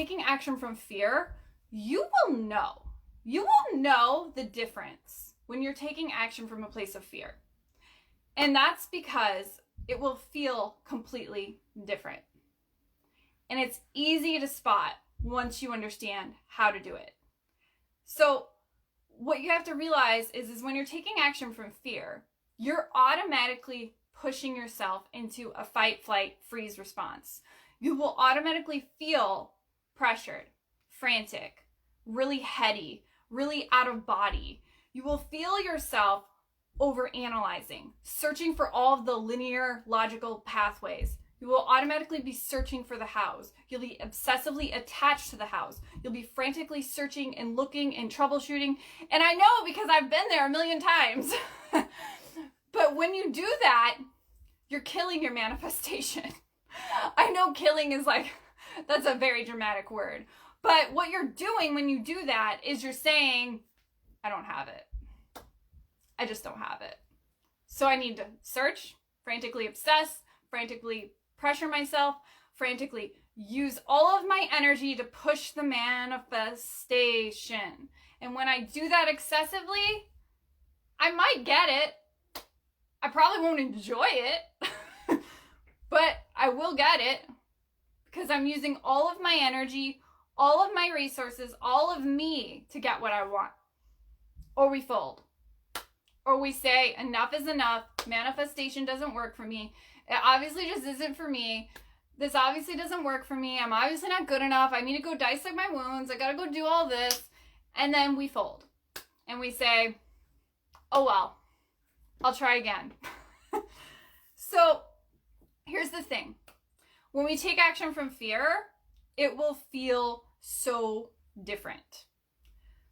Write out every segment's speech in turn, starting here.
taking action from fear, you will know. You will know the difference when you're taking action from a place of fear. And that's because it will feel completely different. And it's easy to spot once you understand how to do it. So what you have to realize is when you're taking action from fear, you're automatically pushing yourself into a fight, flight, freeze response. You will automatically feel pressured, frantic, really heady, really out of body. You will feel yourself overanalyzing, searching for all of the linear, logical pathways. You will automatically be searching for the hows. You'll be obsessively attached to the hows. You'll be frantically searching and looking and troubleshooting. And I know because I've been there a million times. But when you do that, you're killing your manifestation. I know killing is like, that's a very dramatic word. But what you're doing when you do that is you're saying, I don't have it. I just don't have it. So I need to search, frantically obsess, frantically pressure myself, frantically use all of my energy to push the manifestation. And when I do that excessively, I might get it. I probably won't enjoy it, but I will get it because I'm using all of my energy, all of my resources, all of me to get what I want. Or we fold. Or we say, enough is enough. Manifestation doesn't work for me. It obviously just isn't for me. This obviously doesn't work for me. I'm obviously not good enough. I need to go dissect my wounds. I gotta go do all this. And then we fold. And we say, oh well, I'll try again. So here's the thing. When we take action from fear, it will feel so different.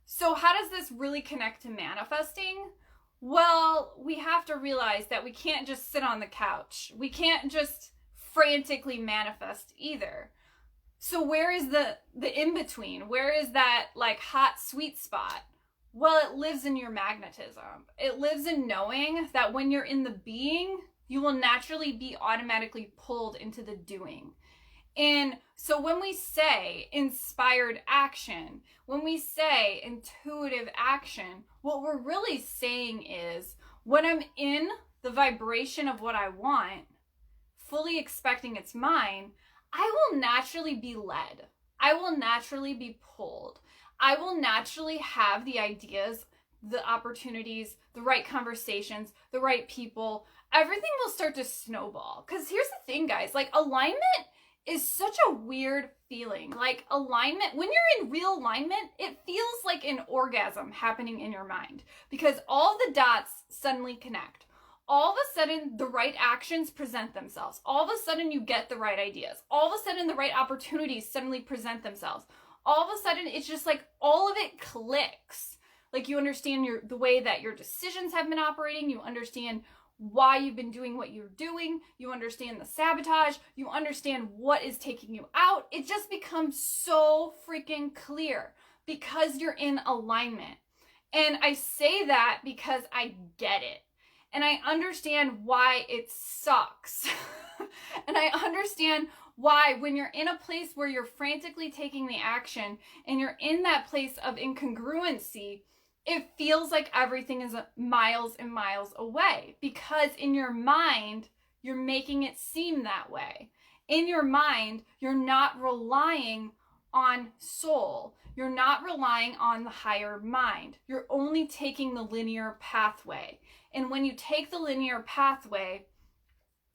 So how does this really connect to manifesting? Well, we have to realize that we can't just sit on the couch. We can't just frantically manifest either. So where is the in-between? Where is that like hot sweet spot? Well, it lives in your magnetism. It lives in knowing that when you're in the being, you will naturally be automatically pulled into the doing. And so when we say inspired action, when we say intuitive action, what we're really saying is when I'm in the vibration of what I want, fully expecting it's mine, I will naturally be led. I will naturally be pulled. I will naturally have the ideas, the opportunities, the right conversations, the right people. Everything will start to snowball. Because here's the thing, guys, like alignment is such a weird feeling. Like alignment, when you're in real alignment, it feels like an orgasm happening in your mind because all the dots suddenly connect. All of a sudden, the right actions present themselves. All of a sudden, you get the right ideas. All of a sudden, the right opportunities suddenly present themselves. All of a sudden, it's just like all of it clicks. Like you understand the way that your decisions have been operating. You understand why you've been doing what you're doing. You understand the sabotage. You understand what is taking you out. It just becomes so freaking clear because you're in alignment. And I say that because I get it. And I understand why it sucks. And I understand why when you're in a place where you're frantically taking the action and you're in that place of incongruency, it feels like everything is miles and miles away because in your mind, you're making it seem that way. In your mind, you're not relying on soul. You're not relying on the higher mind. You're only taking the linear pathway. And when you take the linear pathway,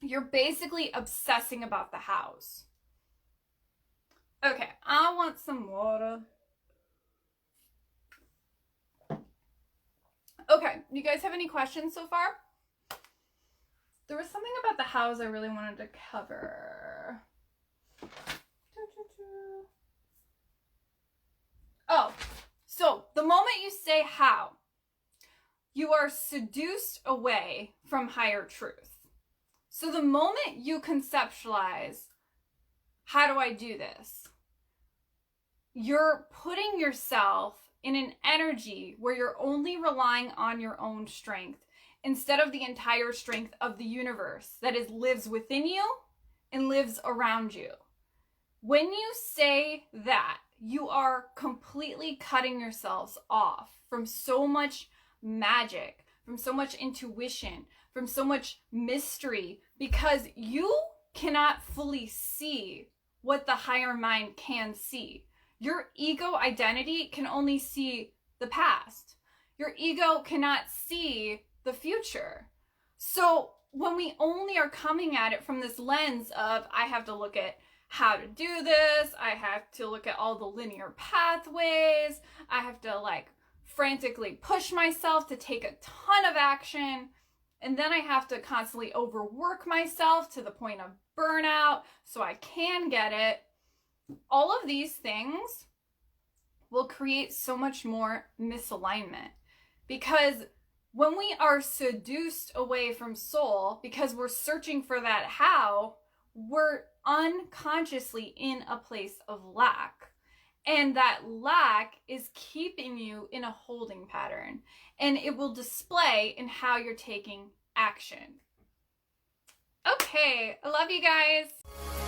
you're basically obsessing about the hows. Okay, I want some water. Okay, you guys have any questions so far? There was something about the hows I really wanted to cover. Oh, so the moment you say how, you are seduced away from higher truth. So the moment you conceptualize, how do I do this? You're putting yourself in an energy where you're only relying on your own strength instead of the entire strength of the universe that lives within you and lives around you. When you say that, you are completely cutting yourselves off from so much magic, from so much intuition, from so much mystery, because you cannot fully see what the higher mind can see. Your ego identity can only see the past. Your ego cannot see the future. So when we only are coming at it from this lens of, I have to look at how to do this, I have to look at all the linear pathways, I have to frantically push myself to take a ton of action, and then I have to constantly overwork myself to the point of burnout so I can get it. All of these things will create so much more misalignment, because when we are seduced away from soul because we're searching for that how, we're unconsciously in a place of lack. And that lack is keeping you in a holding pattern. And it will display in how you're taking action. Okay, I love you guys.